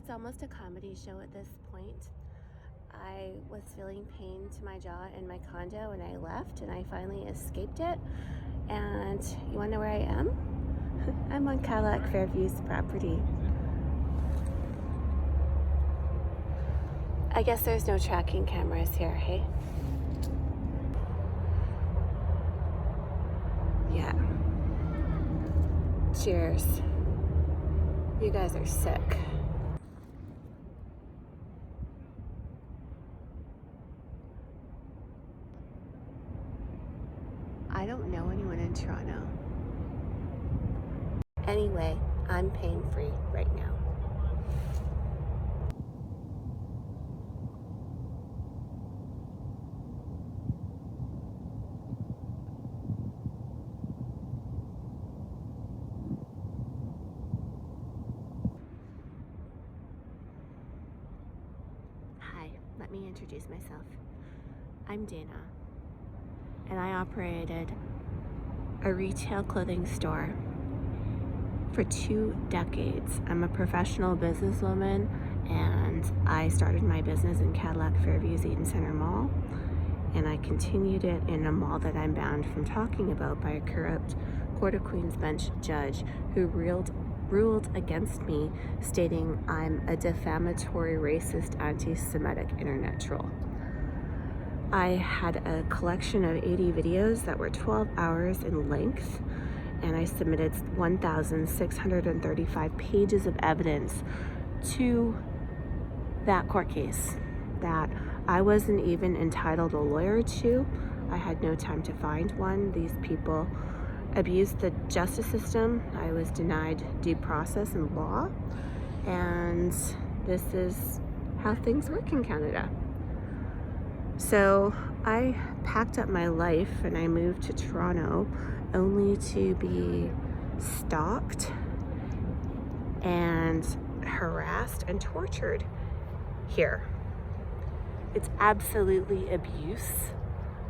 It's almost a comedy show at this point. I was feeling pain to my jaw in my condo and I left and I finally escaped it. And you wanna know where I am? I'm on Cadillac Fairview's property. I guess there's no tracking cameras here, hey? Yeah. Cheers. You guys are sick. I don't know anyone in Toronto. Anyway, I'm pain-free right now. Hi, let me introduce myself. I'm Dana, and I operated a retail clothing store for 2 decades. I'm a professional businesswoman, and I started my business in Cadillac Fairview's Eaton Centre Mall, and I continued it in a mall that I'm banned from talking about by a corrupt Court of Queen's Bench judge who ruled against me, stating I'm a defamatory, racist, anti-Semitic internet troll. I had a collection of 80 videos that were 12 hours in length, and I submitted 1,635 pages of evidence to that court case that I wasn't even entitled a lawyer to. I had no time to find one. These people abused the justice system. I was denied due process and law, and this is how things work in Canada. So I packed up my life and I moved to Toronto only to be stalked and harassed and tortured here. It's absolutely abuse,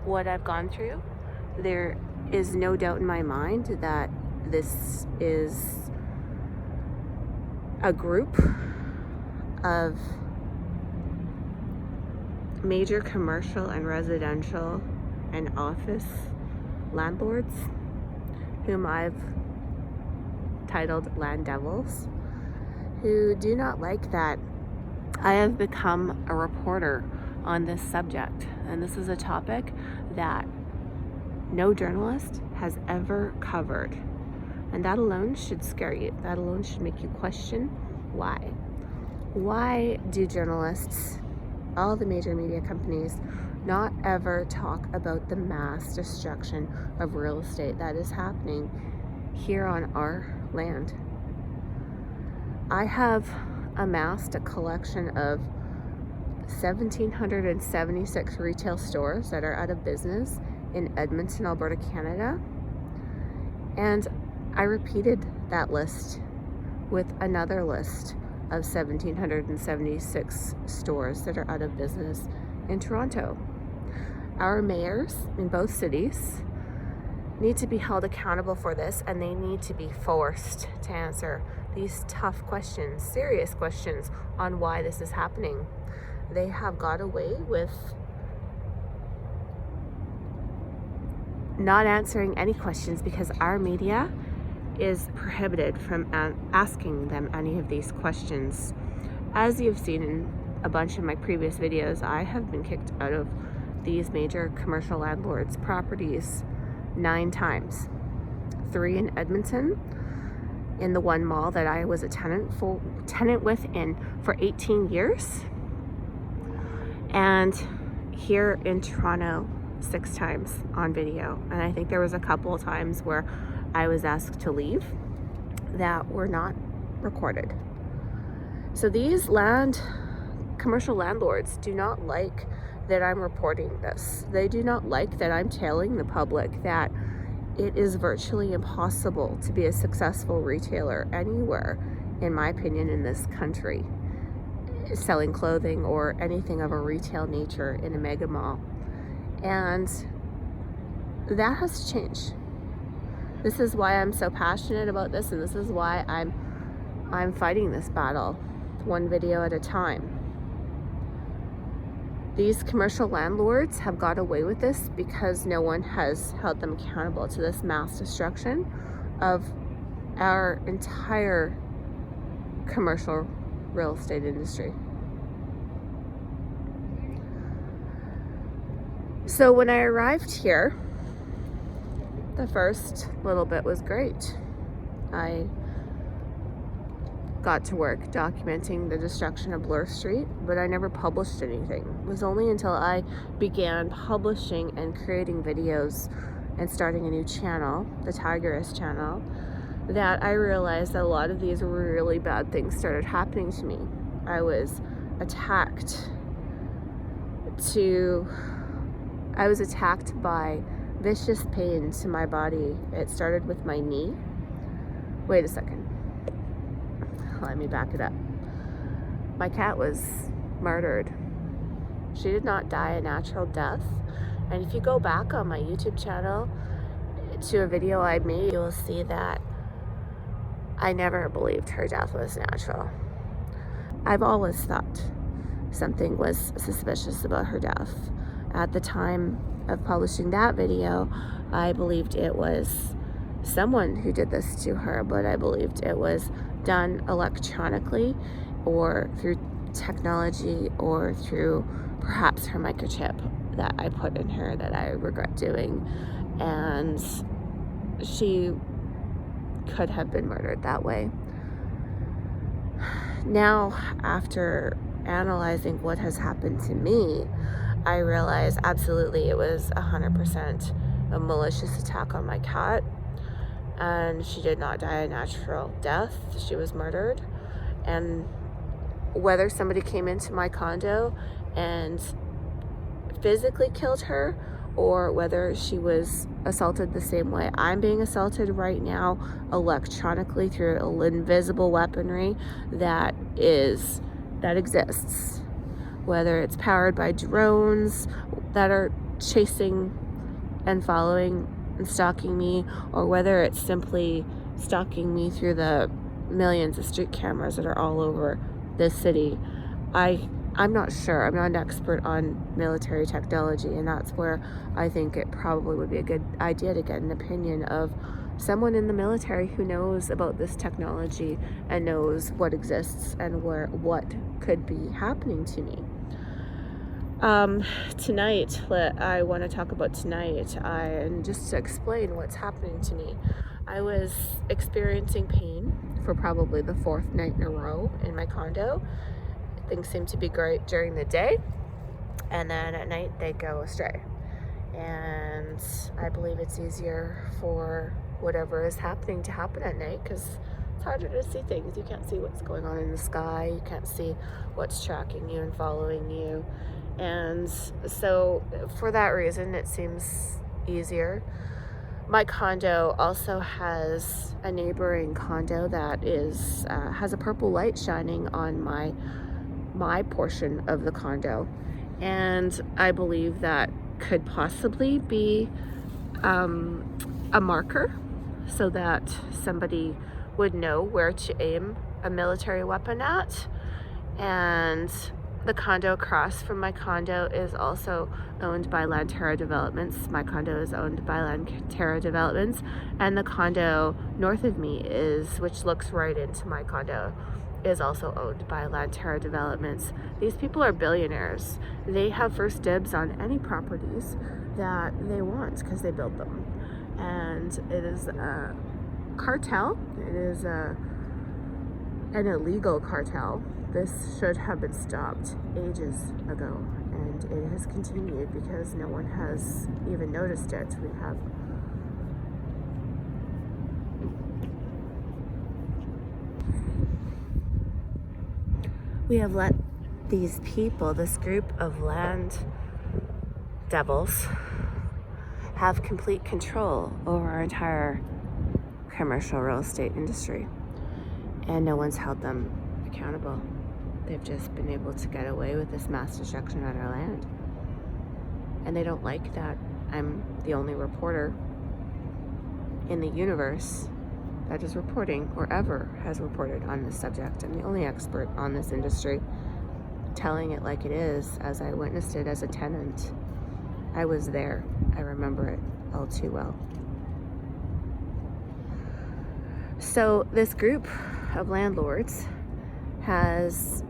what I've gone through. There is no doubt in my mind that this is a group of major commercial and residential and office landlords whom I've titled land devils, who do not like that I have become a reporter on this subject. And this is a topic that no journalist has ever covered. And that alone should scare you. That alone should make you question why. Why do journalists, all the major media companies, not ever talk about the mass destruction of real estate that is happening here on our land? I have amassed a collection of 1,776 retail stores that are out of business in Edmonton, Alberta, Canada. And I repeated that list with another list of 1,776 stores that are out of business in Toronto. Our mayors in both cities need to be held accountable for this, and they need to be forced to answer these tough questions, serious questions on why this is happening. They have got away with not answering any questions because our media is prohibited from asking them any of these questions. As you've seen in a bunch of my previous videos, I have been kicked out of these major commercial landlords' properties 9 times. 3 in Edmonton, in the one mall that I was a tenant with for 18 years, and here in Toronto 6 times on video. And I think there was a couple of times where I was asked to leave that were not recorded. So these commercial landlords do not like that I'm reporting this. They do not like that I'm telling the public that it is virtually impossible to be a successful retailer anywhere, in my opinion, in this country, selling clothing or anything of a retail nature in a mega mall. And that has to change. This is why I'm so passionate about this, and this is why I'm fighting this battle. one video at a time. These commercial landlords have got away with this because no one has held them accountable to this mass destruction of our entire commercial real estate industry. So when I arrived here, the first little bit was great. I got to work documenting the destruction of Bloor Street, but I never published anything. It was only until I began publishing and creating videos and starting a new channel, the Tigress channel, that I realized that a lot of these really bad things started happening to me. I was attacked by vicious pain to my body. It started with my knee. Wait a second. Let me back it up. My cat was murdered. She did not die a natural death. And if you go back on my YouTube channel to a video I made, you'll see that I never believed her death was natural. I've always thought something was suspicious about her death. At the time of publishing that video, I believed it was someone who did this to her, but I believed it was done electronically or through technology or through perhaps her microchip that I put in her that I regret doing. And she could have been murdered that way. Now, after analyzing what has happened to me, I realize absolutely it was 100% a malicious attack on my cat, and she did not die a natural death. She was murdered. And whether somebody came into my condo and physically killed her, or whether she was assaulted the same way I'm being assaulted right now, electronically through invisible weaponry that exists. Whether it's powered by drones that are chasing and following and stalking me, or whether it's simply stalking me through the millions of street cameras that are all over this city. I'm not sure. I'm not an expert on military technology, and that's where I think it probably would be a good idea to get an opinion of someone in the military who knows about this technology and knows what exists and what could be happening to me. Tonight, I want to talk about tonight, and just to explain what's happening to me. I was experiencing pain for probably the 4th night in a row in my condo. Things seem to be great during the day, and then at night they go astray. And I believe it's easier for whatever is happening to happen at night, because it's harder to see things. You can't see what's going on in the sky. You can't see what's tracking you and following you. And so for that reason, it seems easier. My condo also has a neighboring condo that has a purple light shining on my portion of the condo. And I believe that could possibly be a marker so that somebody would know where to aim a military weapon at. And the condo across from my condo is also owned by Lanterra Developments. My condo is owned by Lanterra Developments, and the condo north of me which looks right into my condo, is also owned by Lanterra Developments. These people are billionaires. They have first dibs on any properties that they want because they build them. And it is a cartel. It is an illegal cartel. This should have been stopped ages ago, and it has continued because no one has even noticed it. We have let these people, this group of land devils, have complete control over our entire commercial real estate industry, and no one's held them accountable. They've just been able to get away with this mass destruction on our land, and they don't like that I'm the only reporter in the universe that is reporting or ever has reported on this subject. I'm the only expert on this industry, telling it like it is, as I witnessed it as a tenant. I was there. I remember it all too well. So this group of landlords has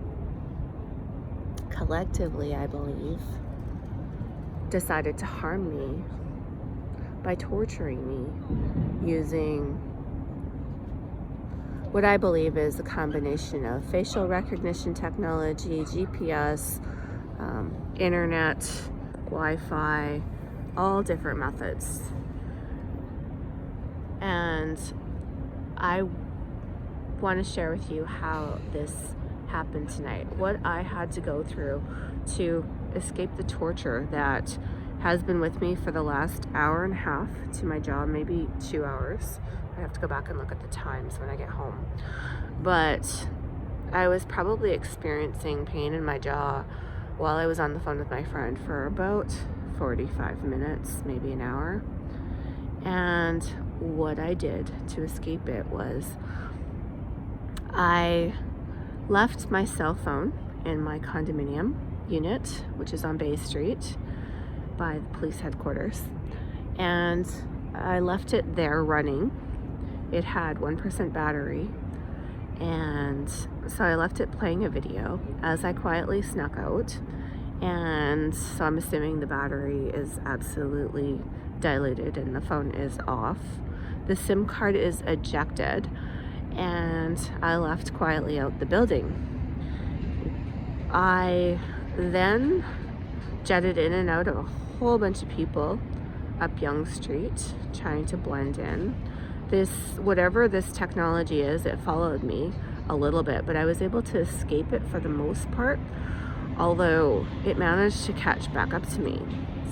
collectively, I believe, decided to harm me by torturing me using what I believe is a combination of facial recognition technology, GPS, internet, Wi-Fi, all different methods. And I want to share with you how this happened tonight, what I had to go through to escape the torture that has been with me for the last hour and a half to my job, maybe 2 hours. I have to go back and look at the times when I get home. But I was probably experiencing pain in my jaw while I was on the phone with my friend for about 45 minutes, maybe an hour. And what I did to escape it was I left my cell phone in my condominium unit, which is on Bay Street by the police headquarters, and I left it there running. It had 1% battery, and so I left it playing a video as I quietly snuck out. And so I'm assuming the battery is absolutely diluted and the phone is off. The SIM card is ejected, and I left quietly out the building. I then jetted in and out of a whole bunch of people up Yonge Street, trying to blend in. Whatever this technology is, it followed me a little bit, but I was able to escape it for the most part, although it managed to catch back up to me.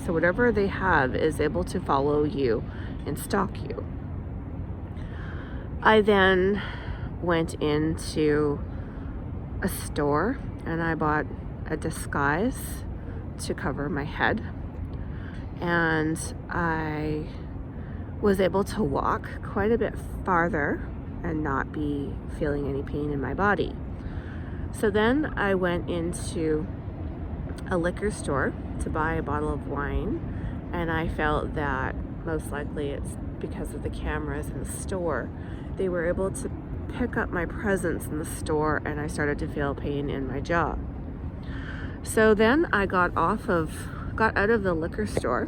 So whatever they have is able to follow you and stalk you. I then went into a store and I bought a disguise to cover my head, and I was able to walk quite a bit farther and not be feeling any pain in my body. So then I went into a liquor store to buy a bottle of wine, and I felt that most likely it's because of the cameras in the store. They were able to pick up my presence in the store, and I started to feel pain in my jaw. So then I got out of the liquor store,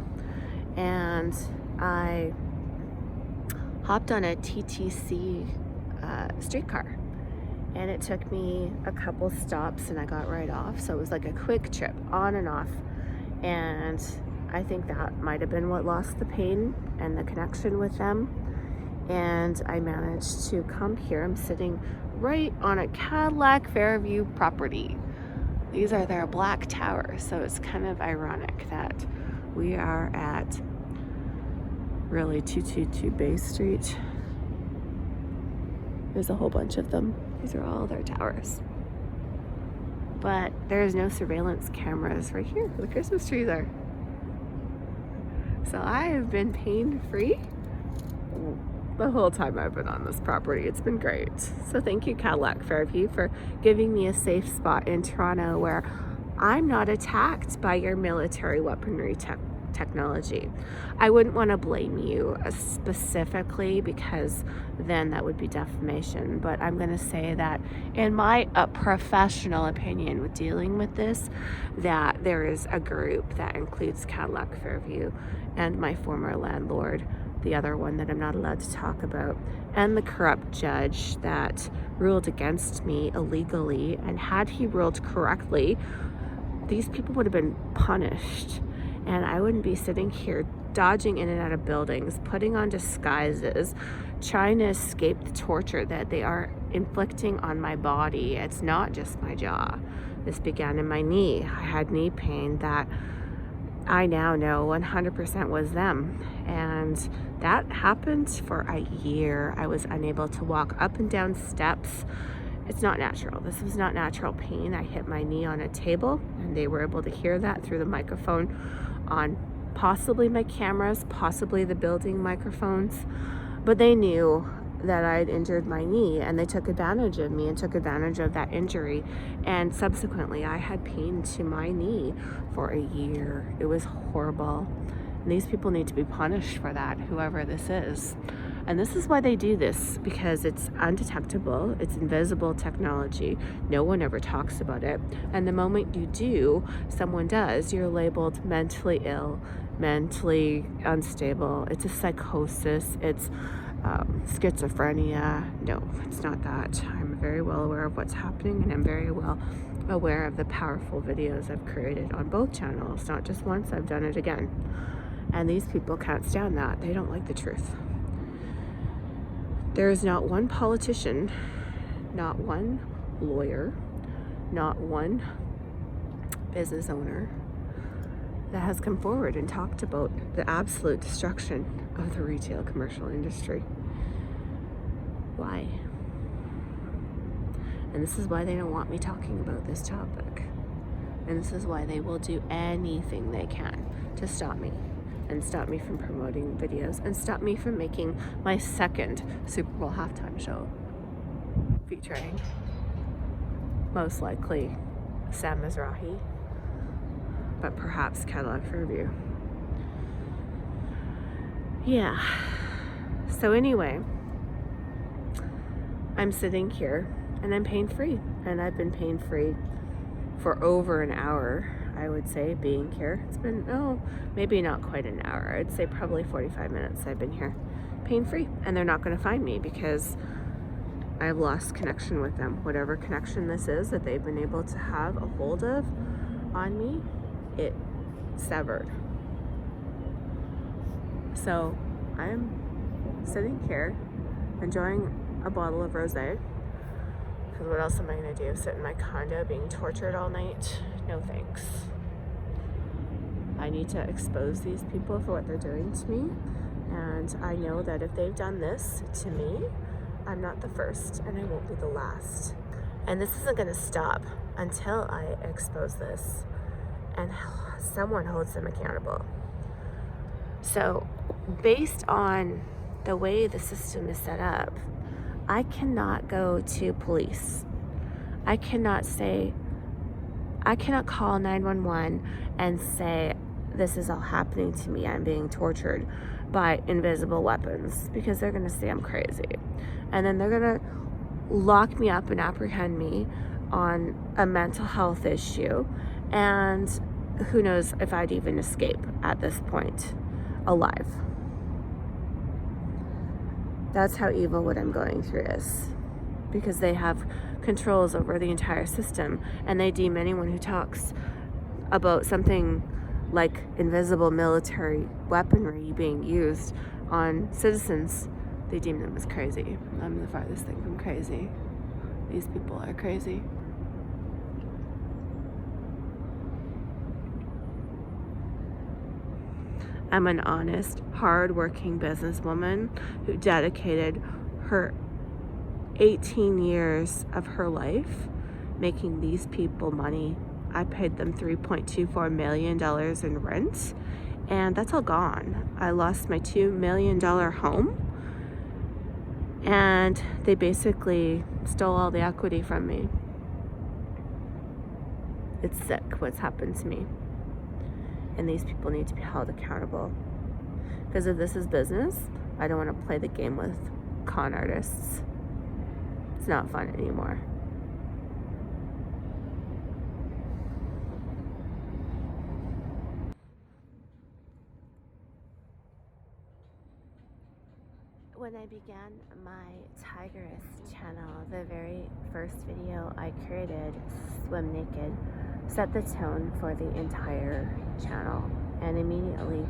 and I hopped on a TTC streetcar, and it took me a couple stops and I got right off. So it was like a quick trip on and off, and I think that might have been what lost the pain and the connection with them. And I managed to come here. I'm sitting right on a Cadillac Fairview property. These are their black towers, so it's kind of ironic that we are at really 222 Bay Street. There's a whole bunch of them. These are all their towers. But there's no surveillance cameras right here where the Christmas trees are. So I have been pain-free the whole time I've been on this property. It's been great. So thank you, Cadillac Fairview, for giving me a safe spot in Toronto where I'm not attacked by your military weaponry technology. I wouldn't want to blame you specifically, because then that would be defamation, but I'm going to say that in my professional opinion with dealing with this, that there is a group that includes Cadillac Fairview and my former landlord, the other one that I'm not allowed to talk about, and the corrupt judge that ruled against me illegally. And had he ruled correctly, these people would have been punished, and I wouldn't be sitting here dodging in and out of buildings, putting on disguises, trying to escape the torture that they are inflicting on my body. It's not just my jaw. This began in my knee. I had knee pain that I now know 100% was them. And that happened for a year. I was unable to walk up and down steps. It's not natural. This was not natural pain. I hit my knee on a table, and they were able to hear that through the microphone on possibly my cameras, possibly the building microphones. But they knew that I'd injured my knee, and they took advantage of me and took advantage of that injury. And subsequently, I had pain to my knee for a year. It was horrible. And these people need to be punished for that, whoever this is. And this is why they do this, because it's undetectable, it's invisible technology. No one ever talks about it. And the moment you do, someone does, you're labeled mentally ill, mentally unstable. It's a psychosis, it's schizophrenia. No, it's not that. I'm very well aware of what's happening, and I'm very well aware of the powerful videos I've created on both channels. Not just once, I've done it again. And these people can't stand that. They don't like the truth. There is not one politician, not one lawyer, not one business owner that has come forward and talked about the absolute destruction of the retail commercial industry. Why? And this is why they don't want me talking about this topic. And this is why they will do anything they can to stop me. And stop me from promoting videos, and stop me from making my second Super Bowl halftime show featuring most likely Sam Mizrahi, but perhaps Cadillac Fairview. Yeah. So anyway, I'm sitting here and I'm pain-free, and I've been pain-free for over an hour, I would say, being here. It's been, maybe not quite an hour. I'd say probably 45 minutes I've been here pain-free. And they're not going to find me because I've lost connection with them. Whatever connection this is that they've been able to have a hold of on me, it severed. So I'm sitting here enjoying a bottle of rosé. Because what else am I going to do? Sit in my condo being tortured all night? No thanks. I need to expose these people for what they're doing to me. And I know that if they've done this to me, I'm not the first, and I won't be the last. And this isn't going to stop until I expose this and someone holds them accountable. So based on the way the system is set up, I cannot go to police. I cannot call 911 and say, this is all happening to me, I'm being tortured by invisible weapons, because they're going to say I'm crazy. And then they're going to lock me up and apprehend me on a mental health issue. And who knows if I'd even escape at this point alive. That's how evil what I'm going through is, because they have controls over the entire system, and they deem anyone who talks about something like invisible military weaponry being used on citizens, they deem them as crazy. I'm the farthest thing from crazy. These people are crazy. I'm an honest, hard-working businesswoman who dedicated her 18 years of her life making these people money. I paid them $3.24 million in rent, and that's all gone. I lost my $2 million home, and they basically stole all the equity from me. It's sick what's happened to me. And these people need to be held accountable. Because if this is business, I don't want to play the game with con artists. It's not fun anymore. When I began my Tigress channel, the very first video I created, Swim Naked, set the tone for the entire channel. And immediately,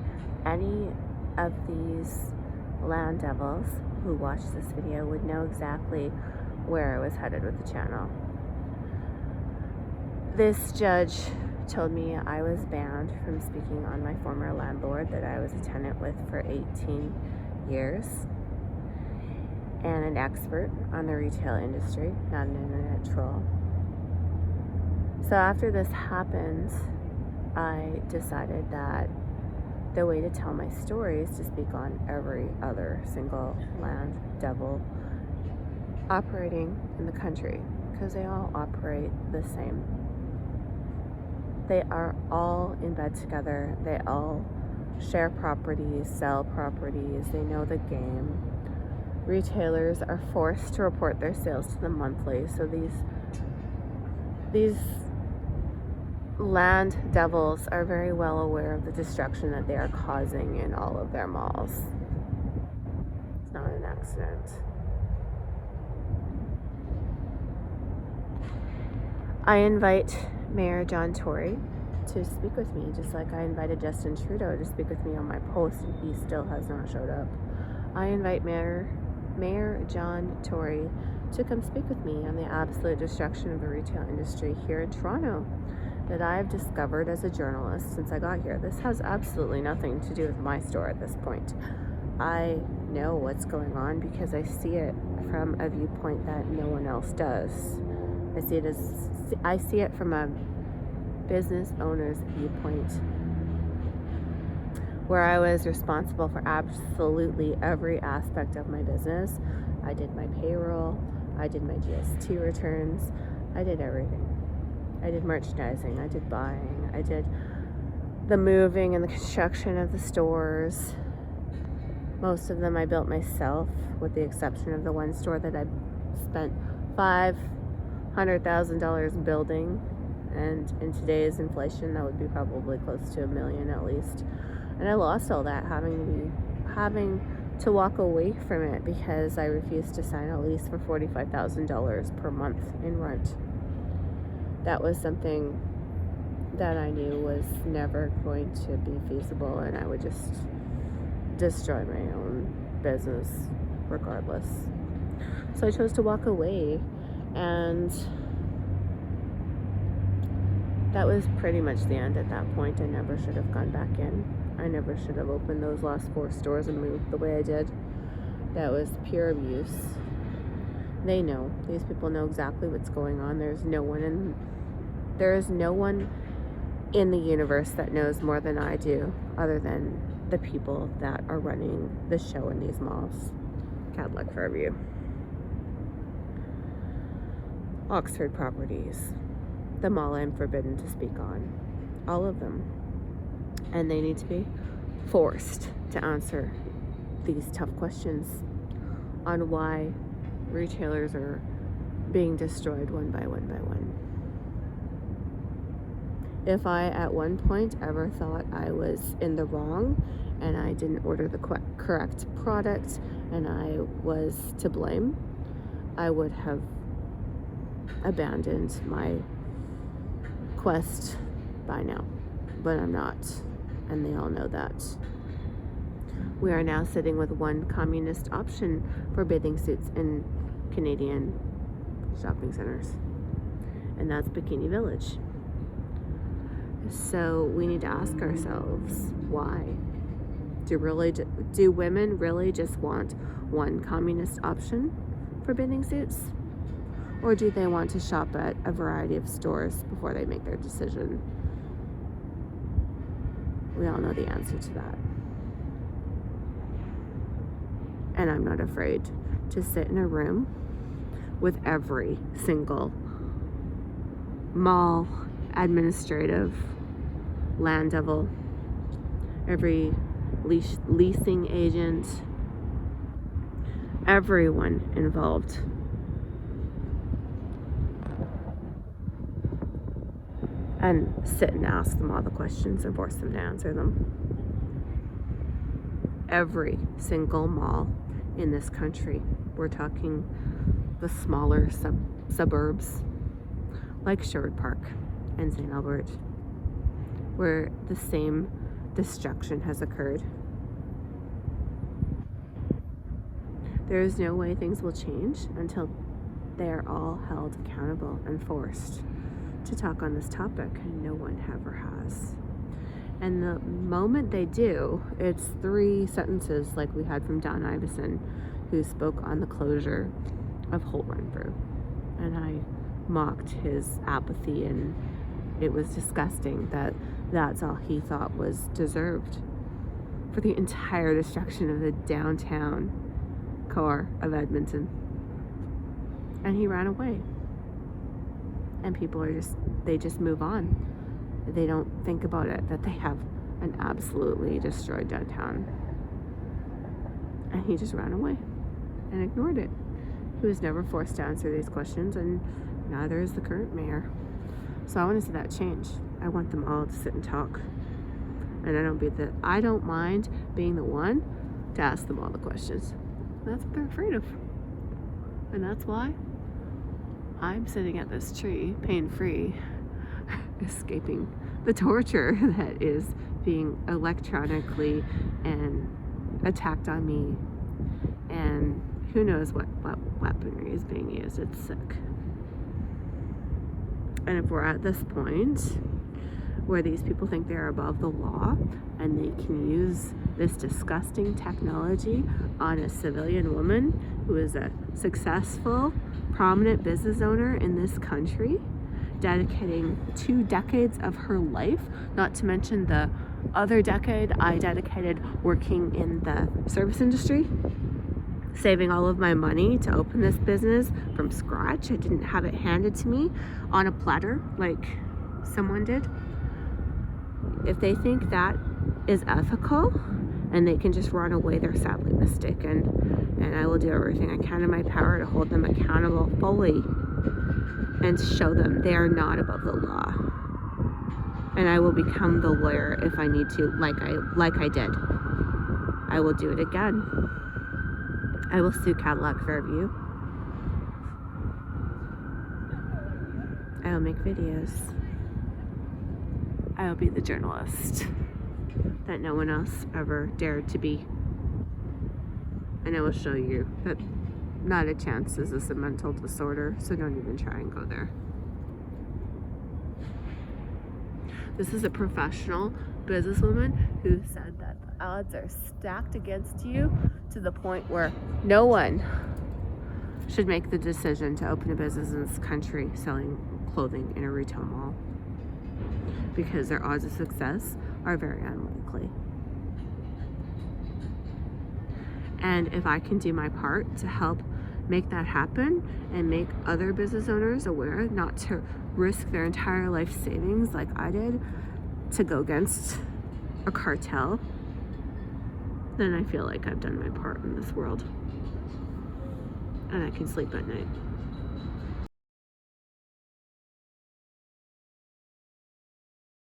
any of these land devils who watched this video would know exactly where I was headed with the channel. This judge told me I was banned from speaking on my former landlord that I was a tenant with for 18 years. And an expert on the retail industry, not an internet troll. So after this happened, I decided that the way to tell my story is to speak on every other single land devil operating in the country, because they all operate the same. They are all in bed together. They all share properties, sell properties. They know the game. Retailers are forced to report their sales to them monthly. So these land devils are very well aware of the destruction that they are causing in all of their malls. It's not an accident. I invite Mayor John Tory to speak with me, just like I invited Justin Trudeau to speak with me on my post, and he still has not showed up. I invite Mayor John Tory to come speak with me on the absolute destruction of the retail industry here in Toronto that I've discovered as a journalist since I got here. This has absolutely nothing to do with my store at this point. I know what's going on because I see it from a viewpoint that no one else does. I see it from a business owner's viewpoint, where I was responsible for absolutely every aspect of my business. I did my payroll, I did my GST returns, I did everything. I did merchandising, I did buying, I did the moving and the construction of the stores. Most of them I built myself, with the exception of the one store that I spent $500,000 building, and in today's inflation that would be probably close to $1 million at least. And I lost all that having to walk away from it because I refused to sign a lease for $45,000 per month in rent. That was something that I knew was never going to be feasible, and I would just destroy my own business regardless. So I chose to walk away, and that was pretty much the end at that point. I never should have gone back in. I never should have opened those last 4 stores and moved the way I did. That was pure abuse. They know. These people know exactly what's going on. There is no one in the universe that knows more than I do, other than the people that are running the show in these malls. Cadillac, Fairview, Oxford Properties, the mall I'm forbidden to speak on, all of them. And they need to be forced to answer these tough questions on why retailers are being destroyed one by one by one. If I at one point ever thought I was in the wrong and I didn't order the correct product and I was to blame, I would have abandoned my quest by now. But I'm not, and they all know that. We are now sitting with one communist option for bathing suits in Canadian shopping centers, and that's Bikini Village. So we need to ask ourselves, why? Do women really just want one communist option for bathing suits? Or do they want to shop at a variety of stores before they make their decision? We all know the answer to that. And I'm not afraid to sit in a room with every single mall administrative land devil, every leasing agent, everyone involved. And sit and ask them all the questions and force them to answer them. Every single mall in this country, we're talking the smaller suburbs like Sherwood Park and St. Albert, where the same destruction has occurred. There is no way things will change until they are all held accountable and forced to talk on this topic, and no one ever has. And the moment they do, it's 3 sentences like we had from Don Iveson, who spoke on the closure of Holt Renfrew. And I mocked his apathy, and it was disgusting that that's all he thought was deserved. for the entire destruction of the downtown core of Edmonton. And he ran away. And people are they just move on. They don't think about it, that they have an absolutely destroyed downtown. And he just ran away and ignored it. He was never forced to answer these questions, and neither is the current mayor. So I want to see that change. I want them all to sit and talk. And I don't mind being the one to ask them all the questions. That's what they're afraid of. And that's why I'm sitting at this tree, pain-free, escaping the torture that is being electronically and attacked on me. And who knows what weaponry is being used. It's sick. And if we're at this point where these people think they're above the law and they can use this disgusting technology on a civilian woman who is a successful, prominent business owner in this country, dedicating 2 decades of her life, not to mention the other decade I dedicated working in the service industry, saving all of my money to open this business from scratch. I didn't have it handed to me on a platter like someone did. If they think that is ethical and they can just run away, they're sadly mistaken. And I will do everything I can in my power to hold them accountable fully and show them they are not above the law. And I will become the lawyer if I need to, like I did. I will do it again. I will sue Cadillac Fairview. I will make videos. I will be the journalist that no one else ever dared to be. And I will show you that not a chance is this a mental disorder, so don't even try and go there. This is a professional businesswoman who said that the odds are stacked against you to the point where no one should make the decision to open a business in this country selling clothing in a retail mall, because their odds of success are very unlikely. And if I can do my part to help make that happen and make other business owners aware not to risk their entire life savings like I did to go against a cartel, then I feel like I've done my part in this world. And I can sleep at night.